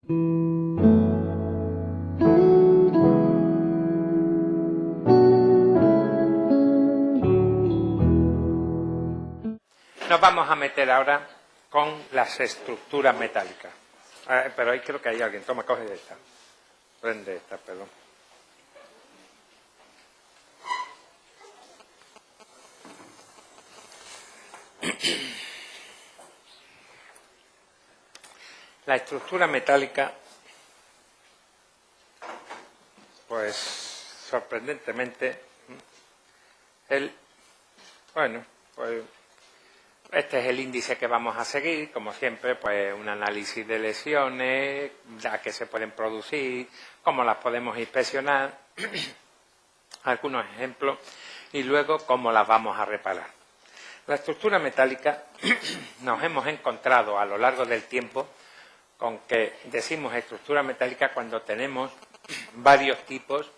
Nos vamos a meter ahora con las estructuras metálicas. Pero ahí creo que hay alguien. Toma, coge esta. Prende esta, perdón. La estructura metálica, pues sorprendentemente, pues este es el índice que vamos a seguir, como siempre, pues un análisis de lesiones, a qué se pueden producir, cómo las podemos inspeccionar, algunos ejemplos, y luego cómo las vamos a reparar. La estructura metálica nos hemos encontrado a lo largo del tiempo con que decimos estructura metálica cuando tenemos varios tipos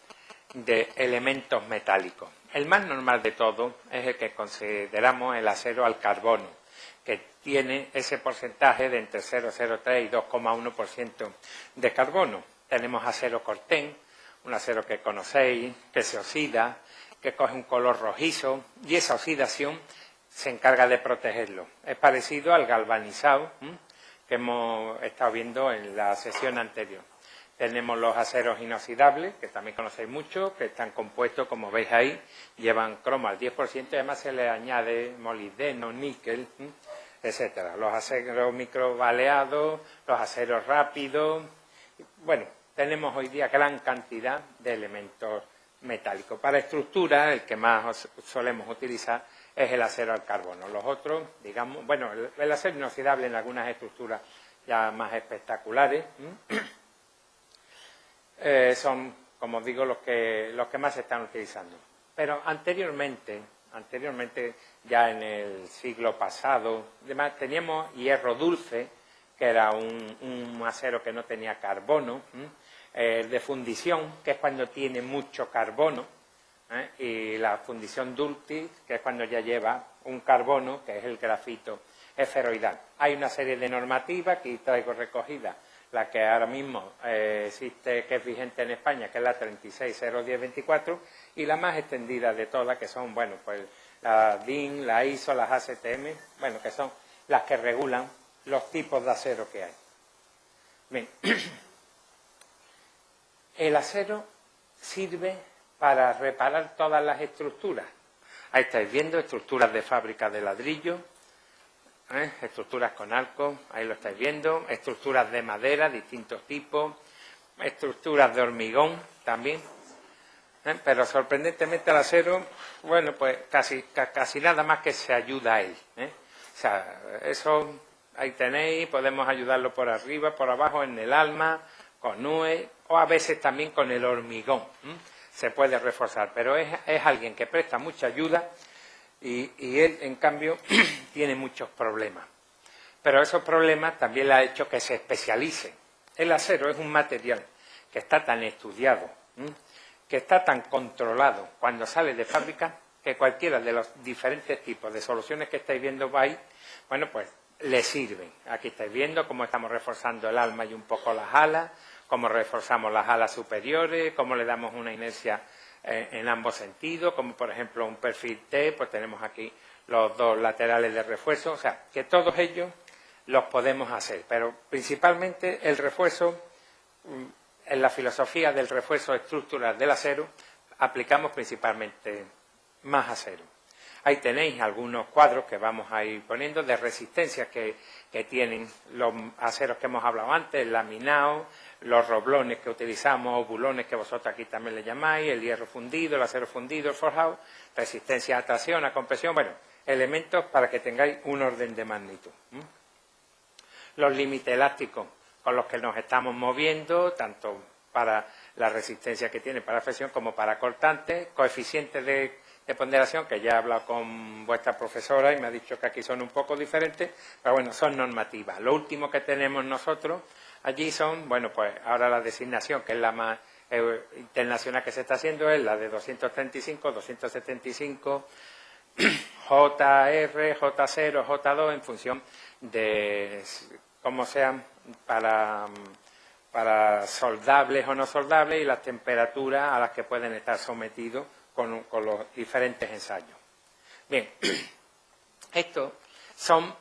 de elementos metálicos. El más normal de todo es el que consideramos el acero al carbono, que tiene ese porcentaje de entre 0,03 y 2,1% de carbono. Tenemos acero cortén, un acero que conocéis, que se oxida, que coge un color rojizo, y esa oxidación se encarga de protegerlo. Es parecido al galvanizado, que hemos estado viendo en la sesión anterior. Tenemos los aceros inoxidables, que también conocéis mucho, que están compuestos, como veis ahí, llevan cromo al 10% y además se le añade molibdeno, níquel, etcétera. Los aceros microvaleados, los aceros rápidos. Bueno, tenemos hoy día gran cantidad de elementos metálicos. Para estructura, el que más solemos utilizar es el acero al carbono. Los otros, digamos, bueno, el acero inoxidable en algunas estructuras ya más espectaculares, son, como digo, los que más se están utilizando. Pero anteriormente, ya en el siglo pasado, además, teníamos hierro dulce, que era un acero que no tenía carbono, de fundición, que es cuando tiene mucho carbono, y la fundición dulcis, que es cuando ya lleva un carbono, que es el grafito esferoidal. Hay una serie de normativas, aquí traigo recogida la que ahora mismo existe, que es vigente en España, que es la 36.010.24, y la más extendida de todas, que son, bueno, pues la DIN, la ISO, las ASTM, bueno, que son las que regulan los tipos de acero que hay. Bien, el acero sirve para reparar todas las estructuras. Ahí estáis viendo estructuras de fábrica de ladrillo, estructuras con arcos, ahí lo estáis viendo, estructuras de madera, distintos tipos, estructuras de hormigón también, pero sorprendentemente el acero, bueno, pues casi nada más que se ayuda a él. O sea, eso ahí tenéis, podemos ayudarlo por arriba, por abajo, en el alma, con nube, o a veces también con el hormigón, se puede reforzar, pero es alguien que presta mucha ayuda. Y él, en cambio, tiene muchos problemas. Pero esos problemas también le ha hecho que se especialice. El acero es un material que está tan estudiado, que está tan controlado cuando sale de fábrica, que cualquiera de los diferentes tipos de soluciones que estáis viendo ahí, bueno, pues le sirven. Aquí estáis viendo cómo estamos reforzando el alma y un poco las alas, cómo reforzamos las alas superiores, cómo le damos una inercia en ambos sentidos, como por ejemplo un perfil T, pues tenemos aquí los dos laterales de refuerzo, o sea, que todos ellos los podemos hacer, pero principalmente el refuerzo, en la filosofía del refuerzo estructural del acero, aplicamos principalmente más acero. Ahí tenéis algunos cuadros que vamos a ir poniendo de resistencias que tienen los aceros que hemos hablado antes, el laminado, los roblones que utilizamos, o bulones que vosotros aquí también le llamáis, el hierro fundido, el acero fundido, el forjado, resistencia a tracción, a compresión, bueno, elementos para que tengáis un orden de magnitud. Los límites elásticos con los que nos estamos moviendo, tanto para la resistencia que tiene para fricción como para cortantes, coeficientes de ponderación, que ya he hablado con vuestra profesora y me ha dicho que aquí son un poco diferentes, pero bueno, son normativas. Lo último que tenemos nosotros allí son, bueno, pues ahora la designación, que es la más internacional que se está haciendo, es la de 235, 275, JR, J0, J2, en función de cómo sean para para soldables o no soldables y las temperaturas a las que pueden estar sometidos con los diferentes ensayos. Bien, estos son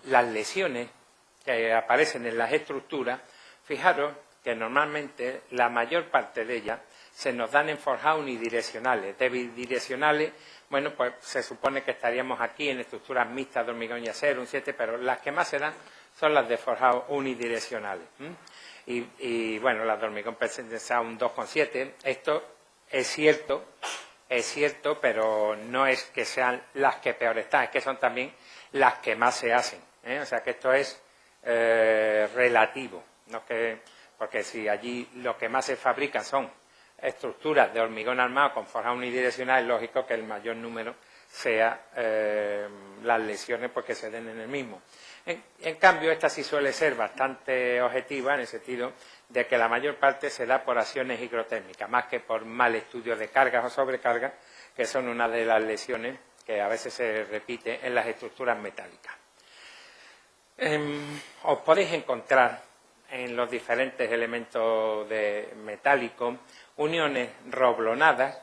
las lesiones que aparecen en las estructuras. Fijaros que normalmente la mayor parte de ellas se nos dan en forjados unidireccionales. De bidireccionales, bueno, pues se supone que estaríamos aquí en estructuras mixtas de hormigón y acero, un 7, pero las que más se dan son las de forjados unidireccionales. Y bueno, las de hormigón presentan un 2,7. Esto es cierto, pero no es que sean las que peor están, es que son también las que más se hacen. O sea que esto es relativo, no que, porque si allí lo que más se fabrica son estructuras de hormigón armado con forjado unidireccional, es lógico que el mayor número sea las lesiones porque se den en el mismo. En cambio, esta sí suele ser bastante objetiva en el sentido de que la mayor parte se da por acciones higrotérmicas, más que por mal estudio de cargas o sobrecargas, que son una de las lesiones que a veces se repite en las estructuras metálicas. Os podéis encontrar en los diferentes elementos metálicos uniones roblonadas,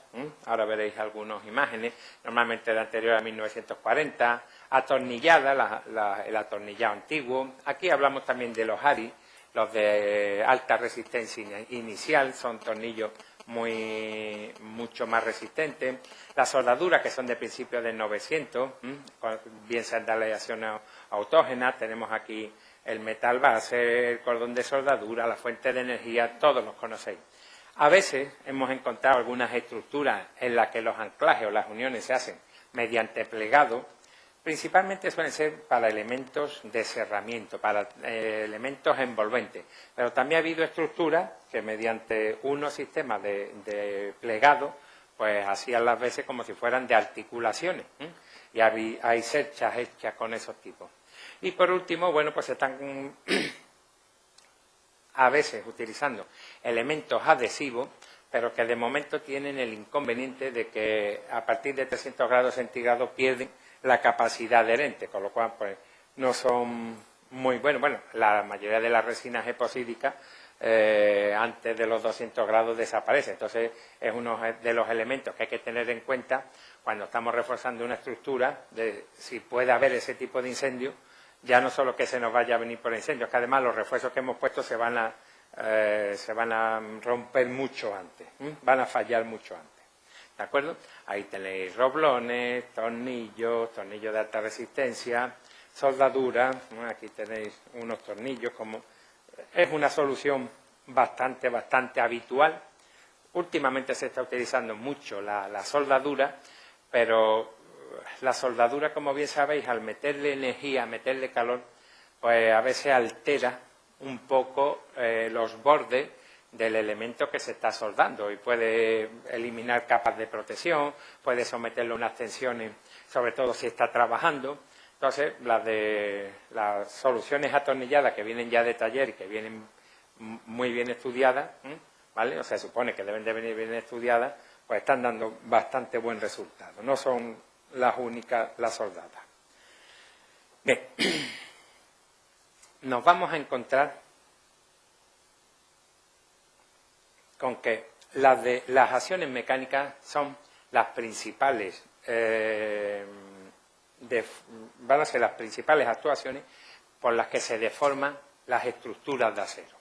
ahora veréis algunas imágenes, normalmente de anterior a 1940, atornilladas, el atornillado antiguo. Aquí hablamos también de los ARI, los de alta resistencia inicial, son tornillos mucho más resistentes. Las soldaduras, que son de principios del 900, bien sean de aleaciones autógenas, tenemos aquí el metal base, el cordón de soldadura, la fuente de energía, todos los conocéis. A veces hemos encontrado algunas estructuras en las que los anclajes o las uniones se hacen mediante plegado. Principalmente suelen ser para elementos de cerramiento, para elementos envolventes. Pero también ha habido estructuras que mediante unos sistemas de plegado, pues hacían las veces como si fueran de articulaciones. Y hay cerchas hechas con esos tipos. Y por último, bueno, pues están a veces utilizando elementos adhesivos, pero que de momento tienen el inconveniente de que a partir de 300 grados centígrados pierden la capacidad adherente, con lo cual pues no son muy buenos. Bueno, la mayoría de las resinas epoxídicas antes de los 200 grados desaparece. Entonces es uno de los elementos que hay que tener en cuenta cuando estamos reforzando una estructura, de si puede haber ese tipo de incendio, ya no solo que se nos vaya a venir por incendios, que además los refuerzos que hemos puesto se van a romper mucho antes, van a fallar mucho antes. ¿De acuerdo? Ahí tenéis roblones, tornillos de alta resistencia, soldadura. Aquí tenéis unos tornillos. Es una solución bastante habitual. Últimamente se está utilizando mucho la soldadura, pero la soldadura, como bien sabéis, al meterle energía, meterle calor, pues a veces altera un poco los bordes del elemento que se está soldando y puede eliminar capas de protección, puede someterlo a unas tensiones, sobre todo si está trabajando. Entonces, las soluciones atornilladas que vienen ya de taller y que vienen muy bien estudiadas, ¿vale? O sea, se supone que deben de venir bien estudiadas, pues están dando bastante buen resultado. No son las únicas las soldadas. Bien, nos vamos a encontrar con que las acciones mecánicas son las principales, van a ser las principales actuaciones por las que se deforman las estructuras de acero.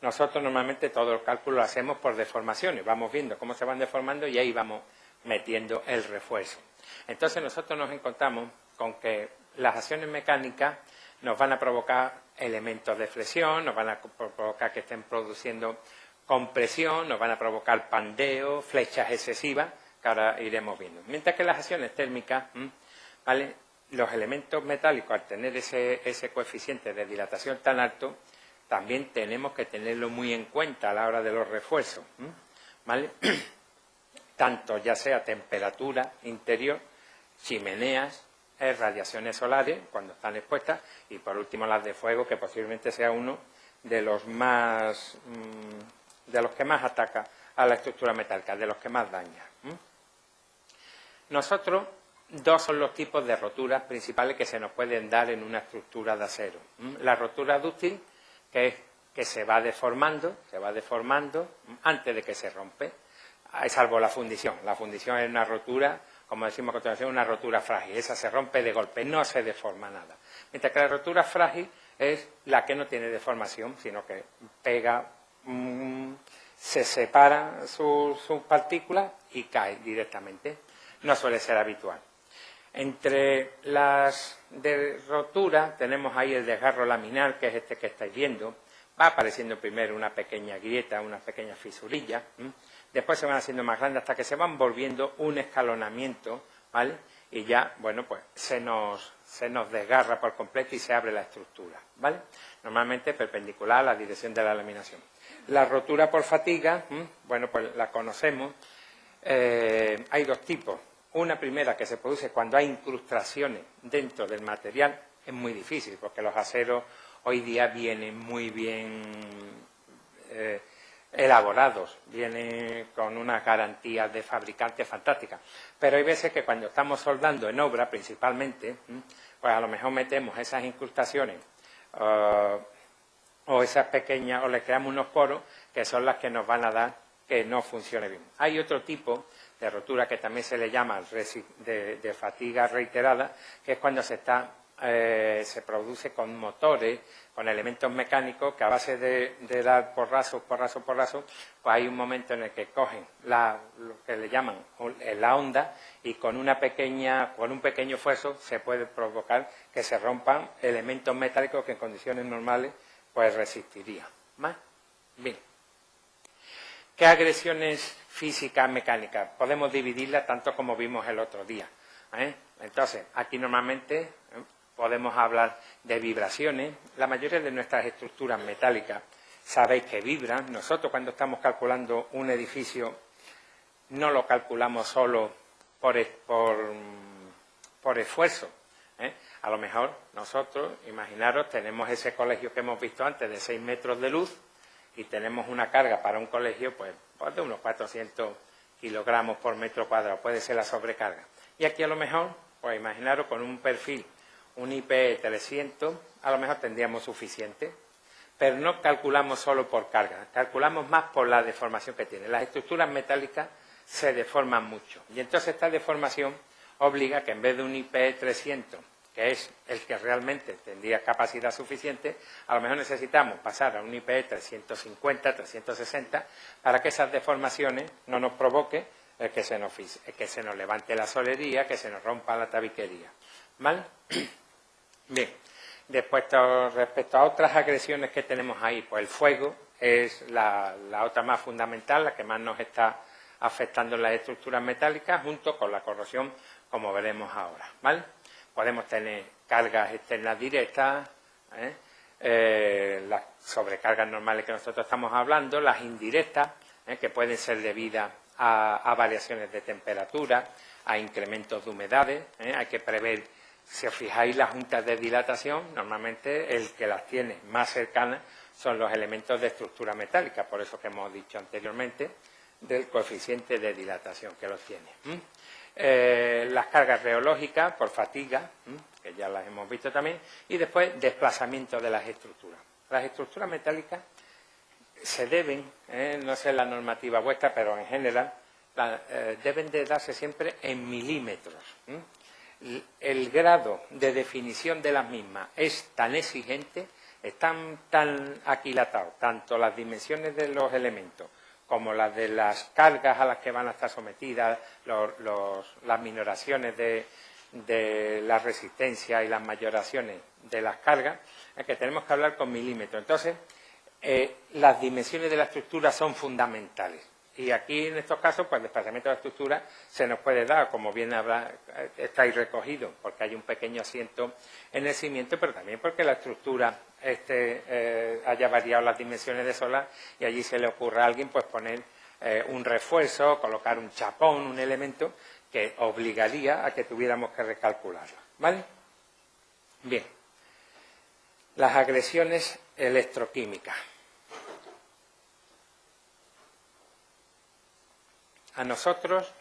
Nosotros normalmente todo el cálculo lo hacemos por deformaciones, vamos viendo cómo se van deformando y ahí vamos metiendo el refuerzo. Entonces nosotros nos encontramos con que las acciones mecánicas nos van a provocar elementos de flexión, nos van a provocar que estén produciendo compresión, nos van a provocar pandeo, flechas excesivas, que ahora iremos viendo. Mientras que las acciones térmicas, ¿vale? Los elementos metálicos, al tener ese coeficiente de dilatación tan alto, también tenemos que tenerlo muy en cuenta a la hora de los refuerzos, ¿vale? Tanto ya sea temperatura interior, chimeneas, radiaciones solares cuando están expuestas y por último las de fuego, que posiblemente sea uno de los que más ataca a la estructura metálica, de los que más daña. Nosotros, dos son los tipos de roturas principales que se nos pueden dar en una estructura de acero. La rotura dúctil, que es que se va deformando antes de que se rompe, salvo la fundición. La fundición es una rotura, como decimos a continuación, una rotura frágil. Esa se rompe de golpe, no se deforma nada. Mientras que la rotura frágil es la que no tiene deformación, sino que pega, se separan sus partículas y cae directamente. No suele ser habitual. Entre las de rotura tenemos ahí el desgarro laminar, que es este que estáis viendo. Va apareciendo primero una pequeña grieta, una pequeña fisurilla. Después se van haciendo más grandes hasta que se van volviendo un escalonamiento, ¿vale? Y ya, bueno, pues se nos desgarra por completo y se abre la estructura, ¿vale? Normalmente perpendicular a la dirección de la laminación. La rotura por fatiga, bueno, pues la conocemos. Hay dos tipos. Una primera que se produce cuando hay incrustaciones dentro del material, es muy difícil porque los aceros hoy día vienen muy bien elaborados, vienen con unas garantías de fabricante fantásticas. Pero hay veces que cuando estamos soldando en obra principalmente, pues a lo mejor metemos esas incrustaciones o esas pequeñas, o les creamos unos poros que son las que nos van a dar que no funcione bien. Hay otro tipo de rotura que también se le llama de fatiga reiterada, que es cuando se se produce con motores, con elementos mecánicos que a base de dar porrazo, pues hay un momento en el que cogen lo que le llaman la onda y con un pequeño esfuerzo se puede provocar que se rompan elementos metálicos que en condiciones normales pues resistirían. ¿Más? Bien. ¿Qué agresiones físicas, mecánicas? Podemos dividirlas tanto como vimos el otro día. Entonces, aquí normalmente podemos hablar de vibraciones. La mayoría de nuestras estructuras metálicas sabéis que vibran. Nosotros cuando estamos calculando un edificio no lo calculamos solo por esfuerzo. A lo mejor nosotros, imaginaros, tenemos ese colegio que hemos visto antes de 6 metros de luz y tenemos una carga para un colegio pues de unos 400 kilogramos por metro cuadrado. Puede ser la sobrecarga. Y aquí a lo mejor, pues imaginaros con un perfil, un IP 300, a lo mejor tendríamos suficiente, pero no calculamos solo por carga, calculamos más por la deformación que tiene. Las estructuras metálicas se deforman mucho y entonces esta deformación obliga que en vez de un IP 300, que es el que realmente tendría capacidad suficiente, a lo mejor necesitamos pasar a un IP 350, 360, para que esas deformaciones no nos provoque que se nos levante la solería, que se nos rompa la tabiquería. ¿Vale? Bien. Después, respecto a otras agresiones que tenemos ahí, pues el fuego es la otra más fundamental, la que más nos está afectando en las estructuras metálicas, junto con la corrosión, como veremos ahora. ¿Vale? Podemos tener cargas externas directas, las sobrecargas normales que nosotros estamos hablando, las indirectas, que pueden ser debidas a variaciones de temperatura, a incrementos de humedades. Hay que prever, si os fijáis, las juntas de dilatación, normalmente el que las tiene más cercanas son los elementos de estructura metálica, por eso que hemos dicho anteriormente del coeficiente de dilatación que los tiene. Las cargas reológicas por fatiga, que ya las hemos visto también, y después desplazamiento de las estructuras. Las estructuras metálicas se deben, no sé la normativa vuestra, pero en general, deben de darse siempre en milímetros. El grado de definición de las mismas es tan exigente, están tan aquilatados, tanto las dimensiones de los elementos como las de las cargas a las que van a estar sometidas, las minoraciones de la resistencia y las mayoraciones de las cargas, es que tenemos que hablar con milímetros. Entonces, las dimensiones de la estructura son fundamentales. Y aquí, en estos casos, pues el desplazamiento de la estructura se nos puede dar, como bien está ahí recogido, porque hay un pequeño asiento en el cimiento, pero también porque la estructura haya variado las dimensiones de solar y allí se le ocurra a alguien pues poner un refuerzo, colocar un chapón, un elemento que obligaría a que tuviéramos que recalcularlo. ¿Vale? Bien. Las agresiones electroquímicas. A nosotros,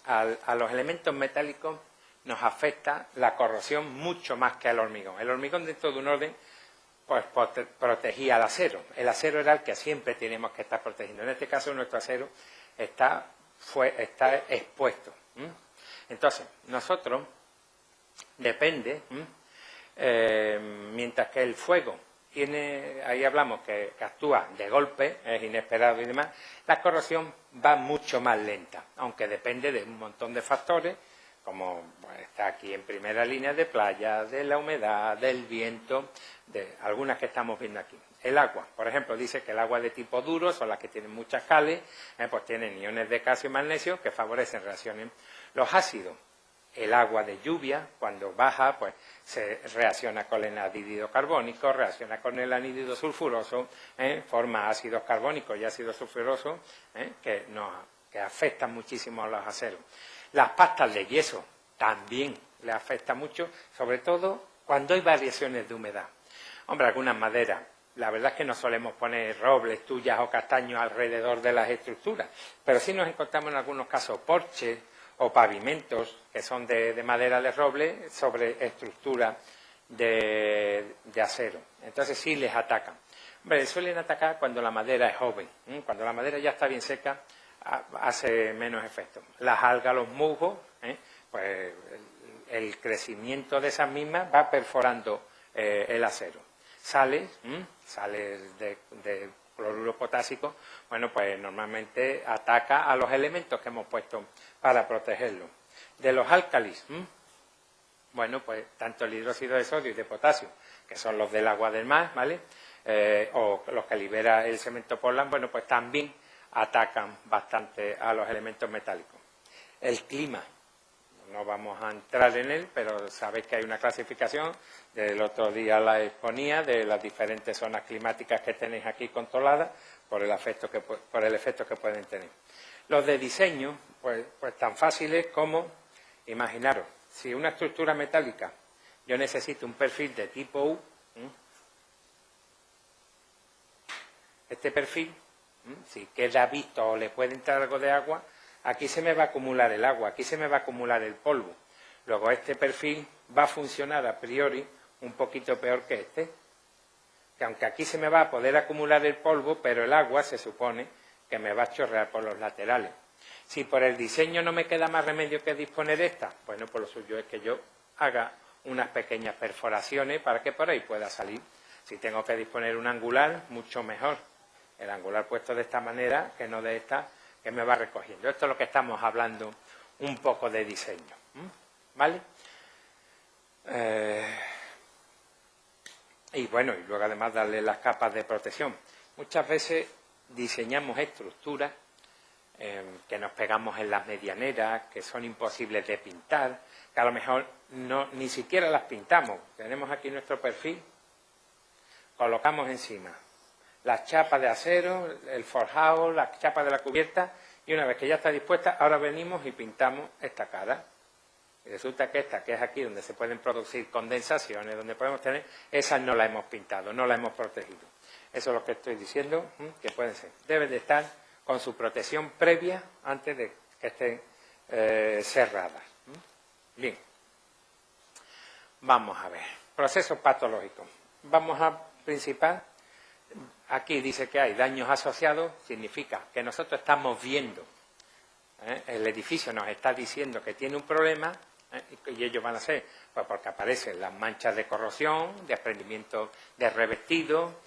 a los elementos metálicos, nos afecta la corrosión mucho más que al hormigón. El hormigón, dentro de un orden, pues protegía el acero. El acero era el que siempre tenemos que estar protegiendo. En este caso, nuestro acero está expuesto. Entonces, nosotros, depende, mientras que el fuego ahí hablamos que actúa de golpe, es inesperado y demás, la corrosión va mucho más lenta, aunque depende de un montón de factores, como pues, está aquí en primera línea de playa, de la humedad, del viento, de algunas que estamos viendo aquí. El agua, por ejemplo, dice que el agua de tipo duro son las que tienen muchas cales, pues tienen iones de calcio y magnesio que favorecen reacciones. Los ácidos, el agua de lluvia, cuando baja, pues se reacciona con el anhídrido carbónico, reacciona con el anhídrido sulfuroso, forma ácidos carbónicos y ácidos sulfurosos que afectan muchísimo a los aceros. Las pastas de yeso también le afectan mucho, sobre todo cuando hay variaciones de humedad. Hombre, algunas maderas, la verdad es que no solemos poner robles, tuyas o castaños alrededor de las estructuras, pero sí nos encontramos en algunos casos porches o pavimentos que son de madera de roble sobre estructura de acero. Entonces sí les atacan. Hombre, suelen atacar cuando la madera es joven. Cuando la madera ya está bien seca, hace menos efecto. Las algas, los musgos, pues el crecimiento de esas mismas va perforando el acero. Sales de cloruro potásico, bueno, pues normalmente ataca a los elementos que hemos puesto para protegerlo. De los álcalis, bueno, pues tanto el hidróxido de sodio y de potasio, que son los del agua del mar, ¿vale? O los que libera el cemento Portland, bueno, pues también atacan bastante a los elementos metálicos. El clima, no vamos a entrar en él, pero sabéis que hay una clasificación, del otro día la exponía, de las diferentes zonas climáticas que tenéis aquí controladas por el efecto que pueden tener. Los de diseño, pues tan fáciles como, imaginaros, si una estructura metálica, yo necesito un perfil de tipo U, este perfil, si queda visto o le puede entrar algo de agua, aquí se me va a acumular el agua, aquí se me va a acumular el polvo. Luego este perfil va a funcionar a priori un poquito peor que este, que aunque aquí se me va a poder acumular el polvo, pero el agua se supone que me va a chorrear por los laterales. Si por el diseño no me queda más remedio que disponer de esta, bueno, pues lo suyo es que yo haga unas pequeñas perforaciones para que por ahí pueda salir. Si tengo que disponer un angular, mucho mejor. El angular puesto de esta manera que no de esta, que me va recogiendo. Esto es lo que estamos hablando un poco de diseño. ¿Vale? Y bueno, y luego además darle las capas de protección. Muchas veces diseñamos estructuras que nos pegamos en las medianeras, que son imposibles de pintar, que a lo mejor ni siquiera las pintamos. Tenemos aquí nuestro perfil, colocamos encima las chapas de acero, el forjado, las chapas de la cubierta, y una vez que ya está dispuesta, ahora venimos y pintamos esta cara. Y resulta que esta, que es aquí donde se pueden producir condensaciones, donde podemos tener, esa no la hemos pintado, no la hemos protegido. Eso es lo que estoy diciendo, que pueden ser. Deben de estar con su protección previa antes de que estén cerradas. Bien. Vamos a ver. Procesos patológicos. Vamos a principal. Aquí dice que hay daños asociados, significa que nosotros estamos viendo, el edificio nos está diciendo que tiene un problema, y ellos van a ser, pues porque aparecen las manchas de corrosión, desprendimiento de revestido,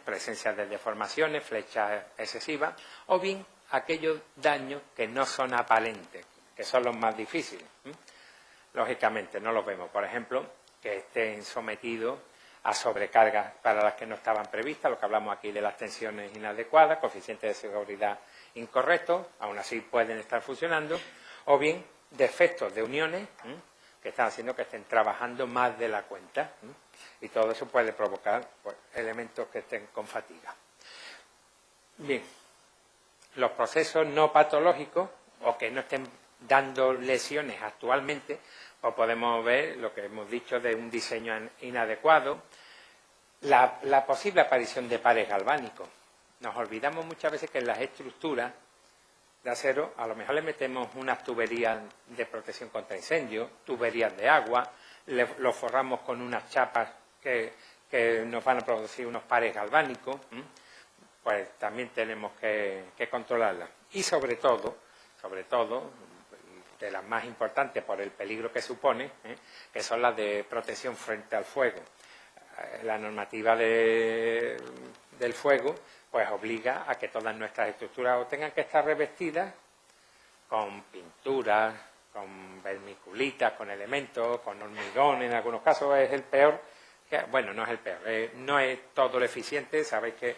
presencia de deformaciones, flechas excesivas, o bien aquellos daños que no son aparentes, que son los más difíciles. Lógicamente no los vemos, por ejemplo, que estén sometidos a sobrecargas para las que no estaban previstas, lo que hablamos aquí de las tensiones inadecuadas, coeficientes de seguridad incorrectos, aún así pueden estar funcionando, o bien defectos de uniones que están haciendo que estén trabajando más de la cuenta, y todo eso puede provocar pues, elementos que estén con fatiga. Bien, los procesos no patológicos o que no estén dando lesiones actualmente, pues podemos ver lo que hemos dicho de un diseño inadecuado, la posible aparición de pares galvánicos. Nos olvidamos muchas veces que en las estructuras de acero a lo mejor le metemos unas tuberías de protección contra incendios, tuberías de agua, lo forramos con unas chapas que que nos van a producir unos pares galvánicos, pues también tenemos que controlarlas. Y sobre todo, de las más importantes por el peligro que supone, que son las de protección frente al fuego. La normativa del fuego pues obliga a que todas nuestras estructuras o tengan que estar revestidas con pinturas, con vermiculitas, con elementos, con hormigón, en algunos casos es el peor, bueno, no es el peor, no es todo lo eficiente. Sabéis que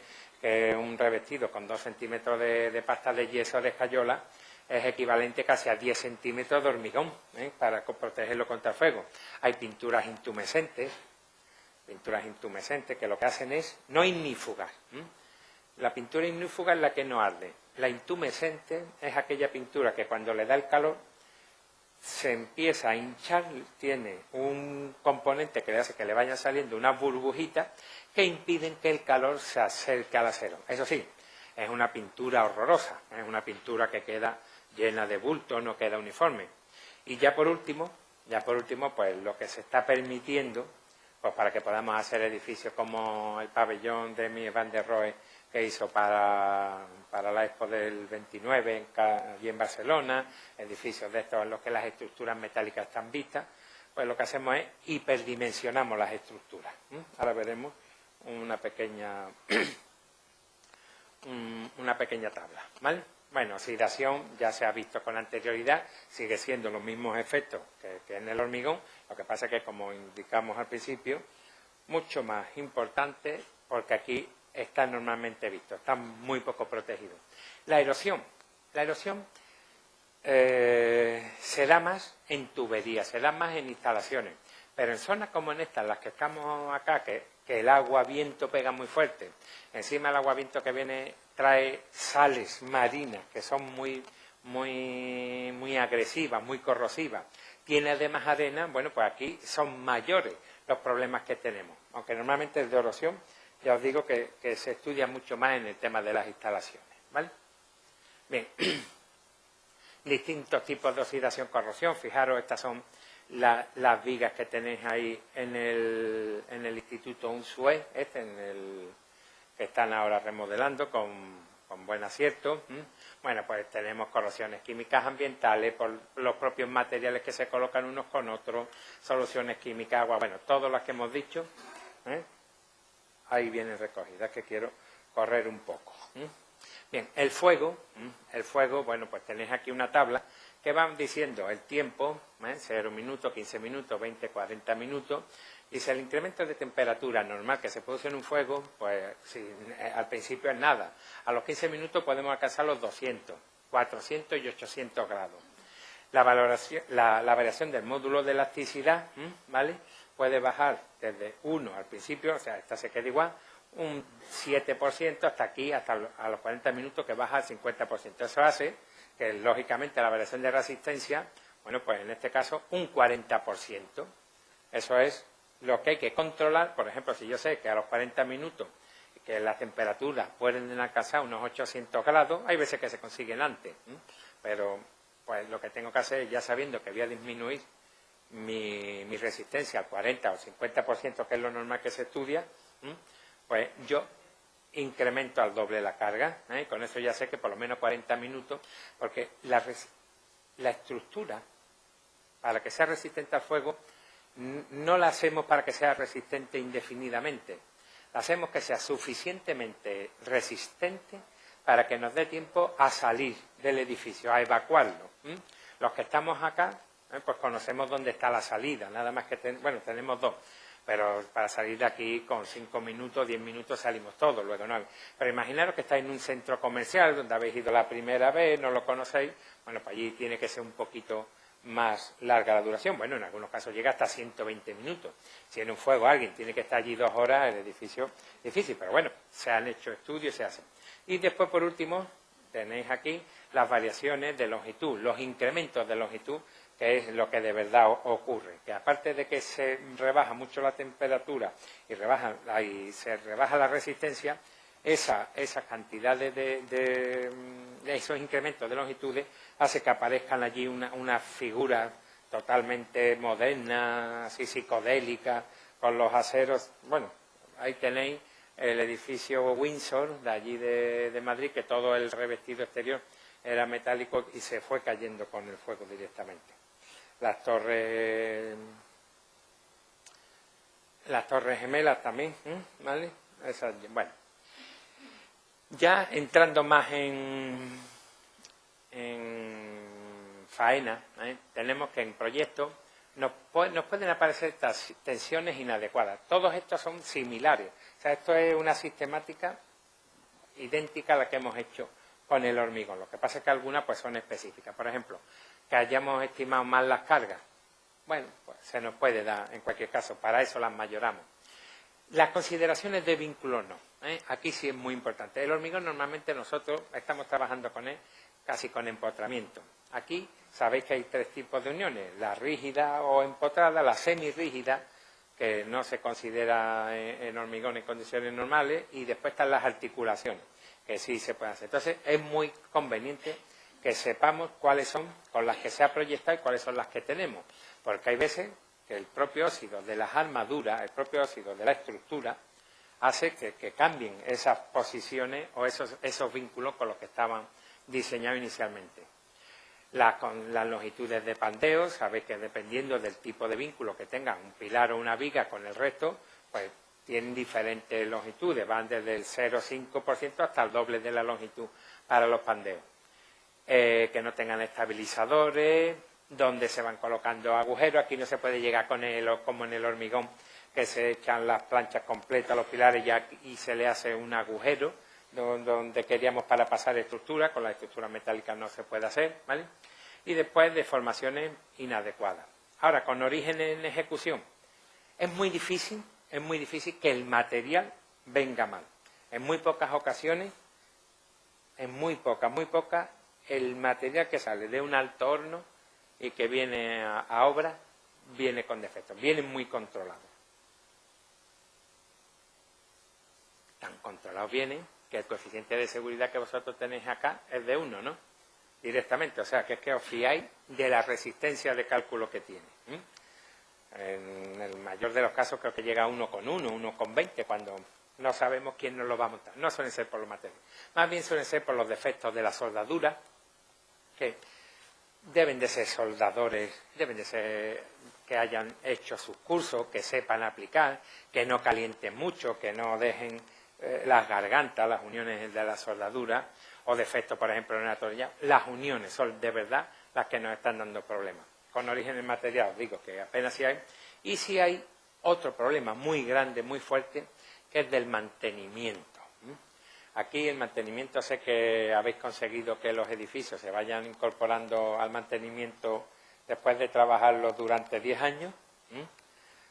un revestido con 2 centímetros de pasta de yeso de escayola es equivalente casi a 10 centímetros de hormigón, para protegerlo contra el fuego. Hay pinturas intumescentes que lo que hacen es no ignífugar. La pintura ignífuga es la que no arde. La intumescente es aquella pintura que cuando le da el calor se empieza a hinchar, tiene un componente que le hace que le vayan saliendo unas burbujitas que impiden que el calor se acerque al acero. Eso sí, es una pintura horrorosa, es una pintura que queda llena de bulto, no queda uniforme. Y ya por último, pues lo que se está permitiendo, pues para que podamos hacer edificios como el pabellón de Mies van der Rohe que hizo para la Expo del 29 allí en Barcelona, edificios de estos en los que las estructuras metálicas están vistas, pues lo que hacemos es hiperdimensionamos las estructuras. Ahora veremos una pequeña tabla, ¿vale? Bueno, oxidación ya se ha visto con anterioridad, sigue siendo los mismos efectos que en el hormigón, lo que pasa es que, como indicamos al principio, mucho más importante porque aquí está normalmente visto, está muy poco protegido. La erosión se da más en tuberías, se da más en instalaciones, pero en zonas como en estas, las que estamos acá, que el agua-viento pega muy fuerte, encima el agua-viento que viene trae sales marinas que son muy agresivas, muy corrosivas, tiene además arena, bueno, pues aquí son mayores los problemas que tenemos, aunque normalmente el de erosión, ya os digo que se estudia mucho más en el tema de las instalaciones, ¿vale? Bien, distintos tipos de oxidación-corrosión. Fijaros, estas son las vigas que tenéis ahí en el Instituto Unzué, que están ahora remodelando con buen acierto. Bueno, pues tenemos corrosiones químicas ambientales por los propios materiales que se colocan unos con otros, soluciones químicas, agua, bueno, todas las que hemos dicho, ahí vienen recogidas, que quiero correr un poco. Bien, el fuego, bueno, pues tenéis aquí una tabla que van diciendo el tiempo, 0 minutos, 15 minutos, 20, 40 minutos. Dice, el incremento de temperatura normal que se produce en un fuego, pues al principio es nada. A los 15 minutos podemos alcanzar los 200, 400 y 800 grados. La variación del módulo de elasticidad, ¿vale?, puede bajar desde 1 al principio, o sea, esta se queda igual, un 7% hasta aquí, hasta a los 40 minutos, que baja al 50%. Eso hace que, lógicamente, la variación de resistencia, bueno, pues en este caso, un 40%. Eso es lo que hay que controlar. Por ejemplo, si yo sé que a los 40 minutos que las temperaturas pueden alcanzar unos 800 grados, hay veces que se consiguen antes, pero pues lo que tengo que hacer, ya sabiendo que voy a disminuir mi resistencia al 40 o 50%, que es lo normal que se estudia, pues yo incremento al doble la carga, con eso ya sé que por lo menos 40 minutos, porque la estructura, para que sea resistente al fuego, no la hacemos para que sea resistente indefinidamente, la hacemos que sea suficientemente resistente para que nos dé tiempo a salir del edificio, a evacuarlo. Los que estamos acá, pues conocemos dónde está la salida, nada más que, bueno, tenemos dos, pero para salir de aquí con 5 minutos, 10 minutos salimos todos, luego no. Pero imaginaros que estáis en un centro comercial donde habéis ido la primera vez, no lo conocéis, bueno, pues allí tiene que ser un poquito más larga la duración. Bueno, en algunos casos llega hasta 120 minutos. Si en un fuego alguien tiene que estar allí 2 horas, el edificio es difícil, pero bueno, se han hecho estudios, se hacen. Y después, por último, tenéis aquí las variaciones de longitud, los incrementos de longitud, que es lo que de verdad ocurre, que aparte de que se rebaja mucho la temperatura y se rebaja la resistencia, esas cantidades de esos incrementos de longitudes hace que aparezcan allí una figura totalmente moderna, así psicodélica, con los aceros, bueno, Ahí tenéis el edificio Windsor, de allí de Madrid, que todo el revestido exterior era metálico y se fue cayendo con el fuego directamente. Las torres gemelas también, ¿vale? Esas, bueno, ya entrando más en faena, tenemos que en proyectos nos pueden aparecer tensiones inadecuadas. Todos estos son similares. O sea, esto es una sistemática idéntica a la que hemos hecho con el hormigón. Lo que pasa es que algunas pues son específicas. Por ejemplo, que hayamos estimado mal las cargas. Bueno, pues se nos puede dar en cualquier caso. Para eso las mayoramos. Las consideraciones de vínculos no. Aquí sí es muy importante. El hormigón normalmente nosotros estamos trabajando con él casi con empotramiento. Aquí sabéis que hay tres tipos de uniones, la rígida o empotrada, la semirrígida, que no se considera en hormigón en condiciones normales, y después están las articulaciones, que sí se pueden hacer. Entonces es muy conveniente que sepamos cuáles son con las que se ha proyectado y cuáles son las que tenemos, porque hay veces que el propio óxido de las armaduras, el propio óxido de la estructura, hace que cambien esas posiciones o esos vínculos con los que estaban diseñados inicialmente. Con las longitudes de pandeo, sabéis que dependiendo del tipo de vínculo que tengan un pilar o una viga con el resto, pues tienen diferentes longitudes, van desde el 0,5% hasta el doble de la longitud para los pandeos. Que no tengan estabilizadores, donde se van colocando agujeros. Aquí no se puede llegar como en el hormigón, que se echan las planchas completas a los pilares y se le hace un agujero donde queríamos para pasar estructura. Con la estructura metálica no se puede hacer, ¿vale? Y después deformaciones inadecuadas. Ahora, con origen en ejecución, es muy difícil que el material venga mal. En muy pocas ocasiones, muy pocas, el material que sale de un alto horno y que viene a obra, viene con defectos, viene muy controlado. Tan controlados vienen que el coeficiente de seguridad que vosotros tenéis acá es de 1, ¿no? Directamente, o sea, que es que os fiáis de la resistencia de cálculo que tiene. En el mayor de los casos creo que llega a 1,1, 1,20, cuando no sabemos quién nos lo va a montar. No suelen ser por los materiales, más bien suelen ser por los defectos de la soldadura, que deben de ser soldadores, deben de ser que hayan hecho sus cursos, que sepan aplicar, que no calienten mucho, que no dejen las gargantas, las uniones de la soldadura, o defectos, por ejemplo, en una tornilla. Las uniones son de verdad las que nos están dando problemas. Con origen en material, os digo que apenas si hay. Y si hay otro problema muy grande, muy fuerte, que es del mantenimiento. Aquí el mantenimiento, sé que habéis conseguido que los edificios se vayan incorporando al mantenimiento después de trabajarlos durante 10 años,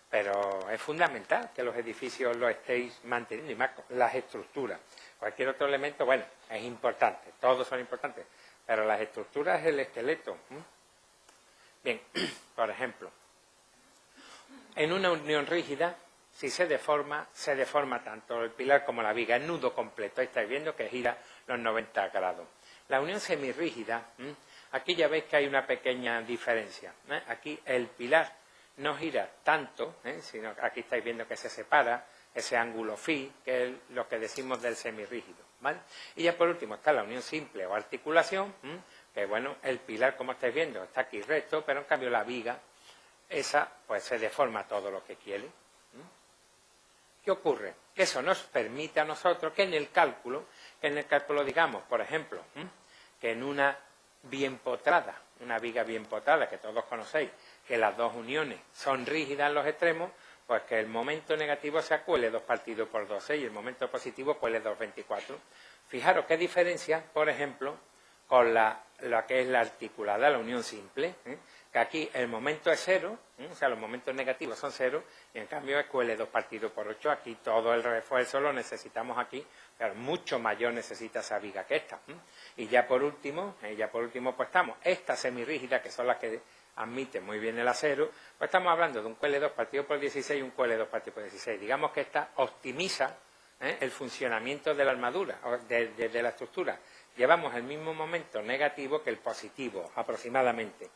pero es fundamental que los edificios los estéis manteniendo, y más las estructuras. Cualquier otro elemento, bueno, es importante, todos son importantes, pero las estructuras es el esqueleto. Bien, por ejemplo, en una unión rígida, si se deforma tanto el pilar como la viga, el nudo completo. Ahí estáis viendo que gira los 90 grados. La unión semirrígida, aquí ya veis que hay una pequeña diferencia. Aquí el pilar no gira tanto, sino aquí estáis viendo que se separa ese ángulo phi, que es lo que decimos del semirrígido, ¿vale? Y ya por último está la unión simple o articulación, que bueno, el pilar, como estáis viendo, está aquí recto, pero en cambio la viga, esa pues se deforma todo lo que quiere. ¿Qué ocurre? Que eso nos permite a nosotros que en el cálculo digamos, por ejemplo, que en una bien potrada, una viga bien potrada, que todos conocéis, que las dos uniones son rígidas en los extremos, pues que el momento negativo sea Q2 partido por 12 y el momento positivo Q2 24. Fijaros qué diferencia, por ejemplo, con la que es la articulada, la unión simple, que aquí el momento es 0, o sea, los momentos negativos son 0, y en cambio es QL2 partido por 8, aquí todo el refuerzo lo necesitamos aquí, pero mucho mayor necesita esa viga que esta. Y ya por último pues estamos, esta semirrígida, que son las que admiten muy bien el acero, pues estamos hablando de un QL2 partido por 16 y un QL2 partido por 16. Digamos que esta optimiza el funcionamiento de la armadura, de la estructura. Llevamos el mismo momento negativo que el positivo, aproximadamente.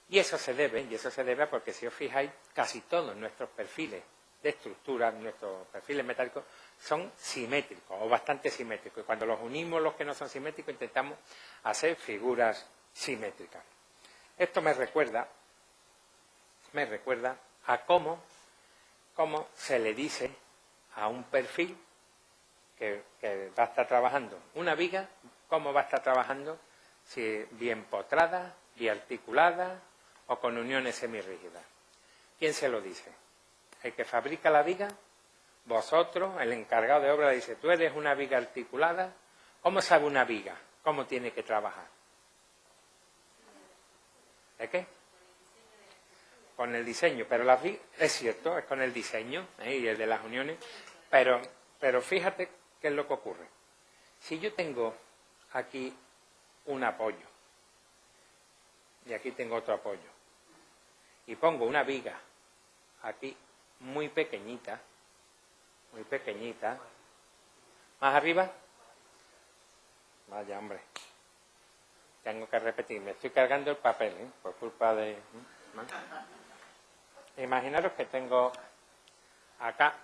Y eso se debe porque si os fijáis, casi todos nuestros perfiles de estructuras, nuestros perfiles metálicos, son simétricos o bastante simétricos. Y cuando los unimos, los que no son simétricos, intentamos hacer figuras simétricas. Esto me recuerda a cómo se le dice a un perfil que va a estar trabajando una viga, cómo va a estar trabajando, si bien potrada, biarticulada o con uniones semirrígidas. ¿Quién se lo dice? El que fabrica la viga, vosotros, el encargado de obra, dice, tú eres una viga articulada. ¿Cómo sabe una viga? ¿Cómo tiene que trabajar? ¿De qué? Con el diseño, pero la viga, es cierto, es con el diseño y el de las uniones, pero fíjate qué es lo que ocurre. Si yo tengo aquí un apoyo y aquí tengo otro apoyo y pongo una viga aquí muy pequeñita, más arriba, vaya hombre, tengo que repetir, me estoy cargando el papel, por culpa de... ¿no? Imaginaros que tengo acá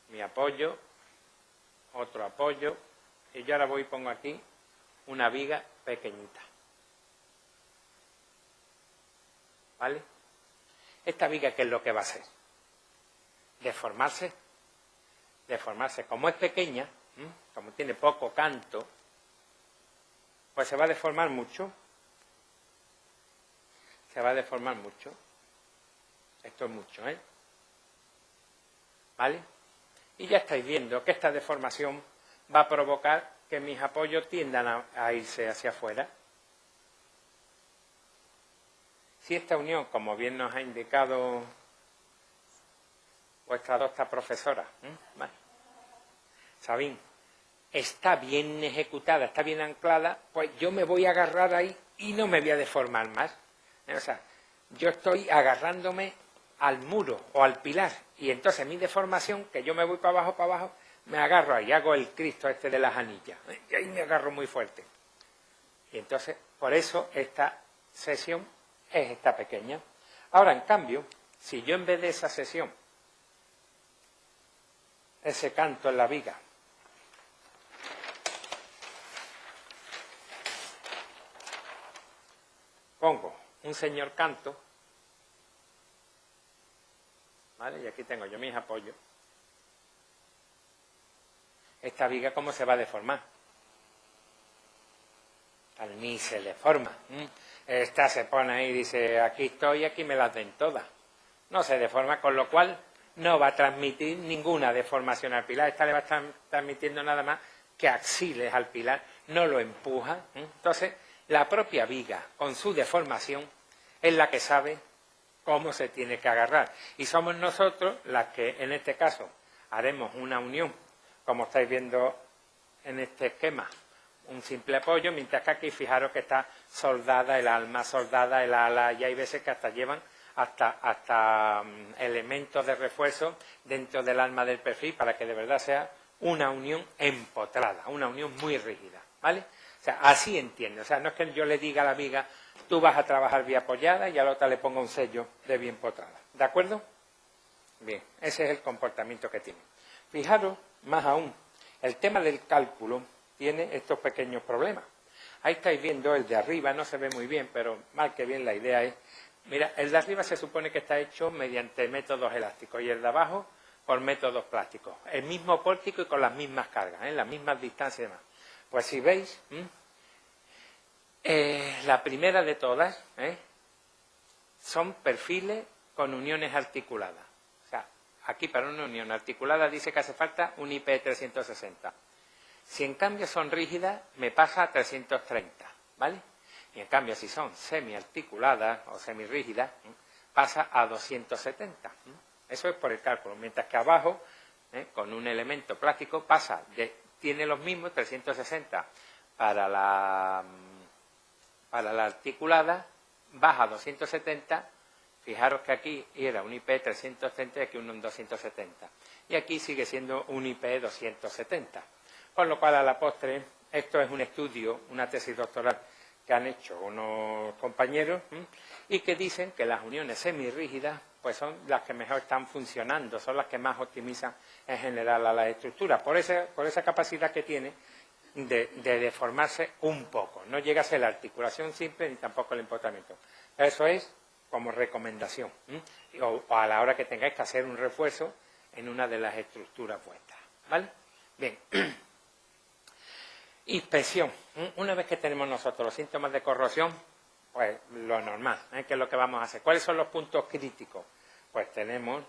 mi apoyo, otro apoyo, y yo ahora voy y pongo aquí una viga pequeñita. ¿Vale? Esta viga, ¿qué es lo que va a hacer? Deformarse. Como es pequeña, como tiene poco canto, pues se va a deformar mucho. Esto es mucho, ¿eh? ¿Vale? Y ya estáis viendo que esta deformación va a provocar que mis apoyos tiendan a irse hacia afuera. Si esta unión, como bien nos ha indicado vuestra docta profesora, ¿vale? Sabín, está bien ejecutada, está bien anclada, pues yo me voy a agarrar ahí y no me voy a deformar más. O sea, yo estoy agarrándome al muro o al pilar y entonces mi deformación, que yo me voy para abajo, me agarro ahí, hago el Cristo este de las anillas y ahí me agarro muy fuerte. Y entonces, por eso esta sección es esta pequeña. Ahora, en cambio, si yo en vez de esa sección, ese canto en la viga, pongo un señor canto, ¿vale? Y aquí tengo yo mis apoyos. Esta viga, ¿cómo se va a deformar? Ni se deforma. Esta se pone ahí y dice, aquí estoy, aquí me las den todas. No se deforma, con lo cual no va a transmitir ninguna deformación al pilar. Esta le va a estar transmitiendo nada más que axiles al pilar, no lo empuja. Entonces, la propia viga, con su deformación, es la que sabe cómo se tiene que agarrar. Y somos nosotros las que, en este caso, haremos una unión, como estáis viendo en este esquema, un simple apoyo, mientras que aquí fijaros que está soldada el alma, soldada el ala, y hay veces que hasta llevan hasta elementos de refuerzo dentro del alma del perfil para que de verdad sea una unión empotrada, una unión muy rígida, ¿vale? O sea, así entiende. O sea, no es que yo le diga a la viga, tú vas a trabajar bien apoyada y a la otra le ponga un sello de bien potrada. ¿De acuerdo? Bien, ese es el comportamiento que tiene. Fijaros, más aún, el tema del cálculo tiene estos pequeños problemas. Ahí estáis viendo el de arriba, no se ve muy bien, pero mal que bien la idea es... Mira, el de arriba se supone que está hecho mediante métodos elásticos y el de abajo por métodos plásticos. El mismo pórtico y con las mismas cargas, las mismas distancias y demás. Pues si veis, la primera de todas son perfiles con uniones articuladas. O sea, aquí para una unión articulada dice que hace falta un IP 360. Si en cambio son rígidas, me pasa a 330, ¿vale? Y en cambio, si son semiarticuladas o semirrígidas, pasa a 270. Eso es por el cálculo. Mientras que abajo, con un elemento plástico, tiene los mismos 360 para la articulada, baja a 270. Fijaros que aquí era un IP 330 y aquí un 270. Y aquí sigue siendo un IP 270. Con lo cual, a la postre, esto es un estudio, una tesis doctoral que han hecho unos compañeros y que dicen que las uniones semirrígidas pues son las que mejor están funcionando, son las que más optimizan en general a las estructuras, por esa capacidad que tiene de deformarse un poco. No llega a ser la articulación simple ni tampoco el empotamiento. Eso es como recomendación, o a la hora que tengáis que hacer un refuerzo en una de las estructuras vuestras, ¿vale? Bien. Inspección. Una vez que tenemos nosotros los síntomas de corrosión, pues lo normal, ¿qué es lo que vamos a hacer? ¿Cuáles son los puntos críticos? Pues tenemos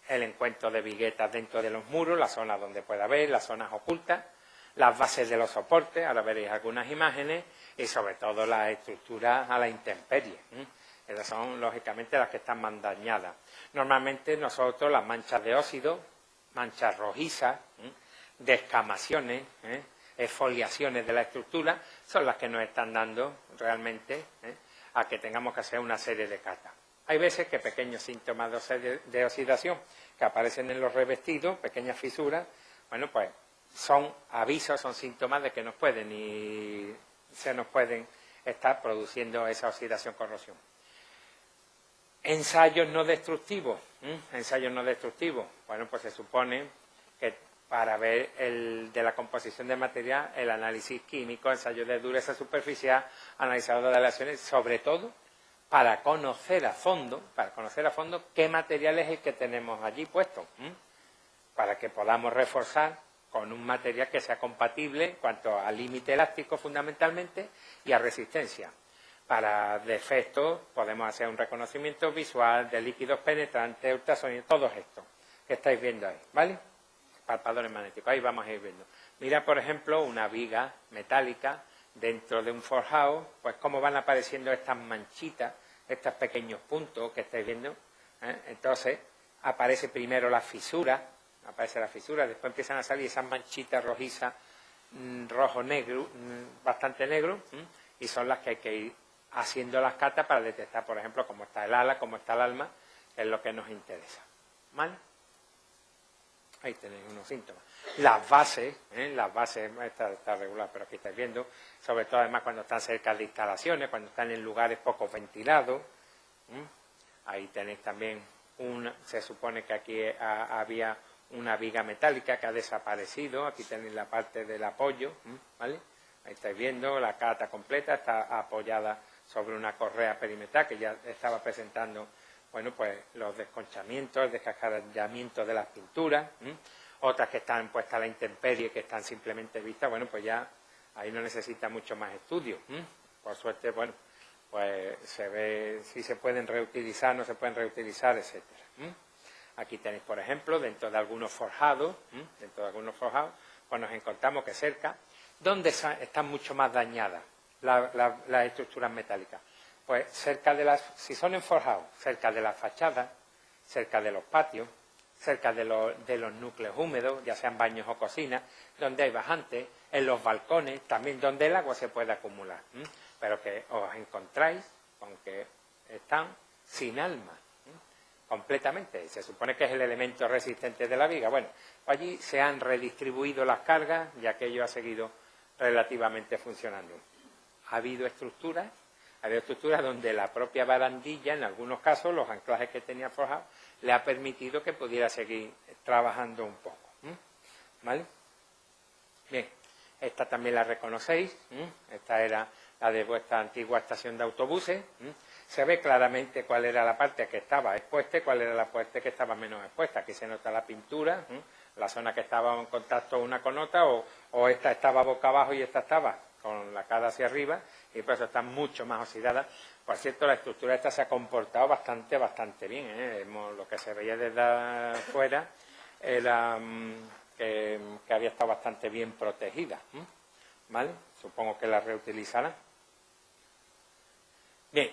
el encuentro de viguetas dentro de los muros, la zona donde pueda haber, las zonas ocultas, las bases de los soportes, ahora veréis algunas imágenes, y sobre todo las estructuras a la intemperie. Esas son, lógicamente, las que están más dañadas. Normalmente nosotros las manchas de óxido, manchas rojizas, descamaciones, exfoliaciones de la estructura, son las que nos están dando realmente a que tengamos que hacer una serie de catas. Hay veces que pequeños síntomas de oxidación que aparecen en los revestidos, pequeñas fisuras, bueno, pues son avisos, son síntomas de que se nos pueden estar produciendo esa oxidación, corrosión. Ensayos no destructivos. Ensayos no destructivos. Bueno, pues se supone que para ver de la composición del material, el análisis químico, ensayo de dureza superficial, analizador de aleaciones, sobre todo para conocer a fondo qué material es el que tenemos allí puesto, para que podamos reforzar con un material que sea compatible en cuanto a límite elástico fundamentalmente y a resistencia. Para defectos podemos hacer un reconocimiento visual de líquidos penetrantes, ultrasonido, todos estos que estáis viendo ahí, ¿vale? Palpadores magnéticos, ahí vamos a ir viendo. Mira, por ejemplo, una viga metálica dentro de un forjado, pues cómo van apareciendo estas manchitas, estos pequeños puntos que estáis viendo. Entonces, aparece primero la fisura, después empiezan a salir esas manchitas rojizas, rojo-negro, bastante negro, y son las que hay que ir haciendo las catas para detectar, por ejemplo, cómo está el ala, cómo está el alma, que es lo que nos interesa. ¿Vale? Ahí tenéis unos síntomas. Las bases, está regular, pero aquí estáis viendo, sobre todo además cuando están cerca de instalaciones, cuando están en lugares poco ventilados. Ahí tenéis también se supone que aquí había una viga metálica que ha desaparecido, aquí tenéis la parte del apoyo, ¿vale? Ahí estáis viendo, la cata completa está apoyada sobre una correa perimetral que ya estaba presentando, bueno, pues los desconchamientos, el descascarallamiento de las pinturas, otras que están puestas a la intemperie, que están simplemente vistas, bueno, pues ya ahí no necesita mucho más estudio. Por suerte, bueno, pues se ve si se pueden reutilizar, no se pueden reutilizar, etcétera. Aquí tenéis, por ejemplo, dentro de algunos forjados, pues nos encontramos que cerca, ¿dónde están mucho más dañadas las estructuras metálicas? Pues cerca de si son en forjados, cerca de las fachadas, cerca de los patios, cerca de los núcleos húmedos, ya sean baños o cocinas, donde hay bajantes, en los balcones, también donde el agua se puede acumular, pero que os encontráis con que están sin alma, completamente. Se supone que es el elemento resistente de la viga. Bueno, allí se han redistribuido las cargas y aquello ha seguido relativamente funcionando. Ha habido estructuras donde la propia barandilla, en algunos casos, los anclajes que tenía forjado, le ha permitido que pudiera seguir trabajando un poco. ¿Vale? Bien, esta también la reconocéis. Esta era la de vuestra antigua estación de autobuses. Se ve claramente cuál era la parte que estaba expuesta y cuál era la parte que estaba menos expuesta. Aquí se nota la pintura, la zona que estaba en contacto una con otra, o esta estaba boca abajo y esta estaba con la cara hacia arriba, y por eso está mucho más oxidada. Por cierto, la estructura esta se ha comportado bastante bien. Lo que se veía desde afuera era que había estado bastante bien protegida. ¿Vale? Supongo que la reutilizarán. Bien,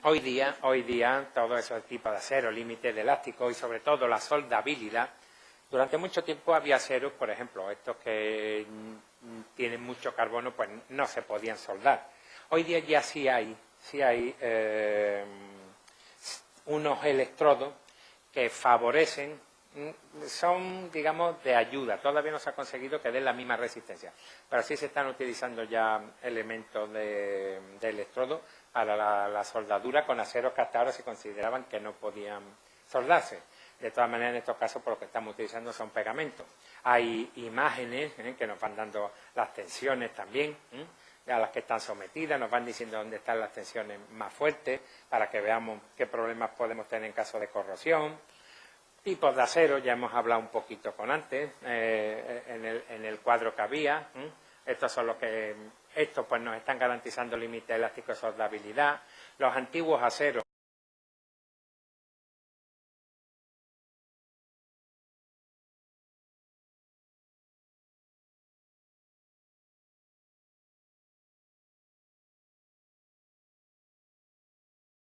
hoy día todo ese tipo de acero, límite de elástico y sobre todo la soldabilidad. Durante mucho tiempo había aceros, por ejemplo, estos que tienen mucho carbono, pues no se podían soldar. Hoy día ya sí hay unos electrodos que favorecen son, digamos, de ayuda. Todavía no se ha conseguido que den la misma resistencia. Pero sí se están utilizando ya elementos de electrodo para la soldadura con aceros que hasta ahora se consideraban que no podían soldarse. De todas maneras, en estos casos, por lo que estamos utilizando son pegamentos. Hay imágenes que nos van dando las tensiones también, a las que están sometidas, nos van diciendo dónde están las tensiones más fuertes, para que veamos qué problemas podemos tener en caso de corrosión. Tipos de acero, ya hemos hablado un poquito con antes, en el cuadro que había. Estos son los que, estos pues nos están garantizando límite elástico de soldabilidad. Los antiguos aceros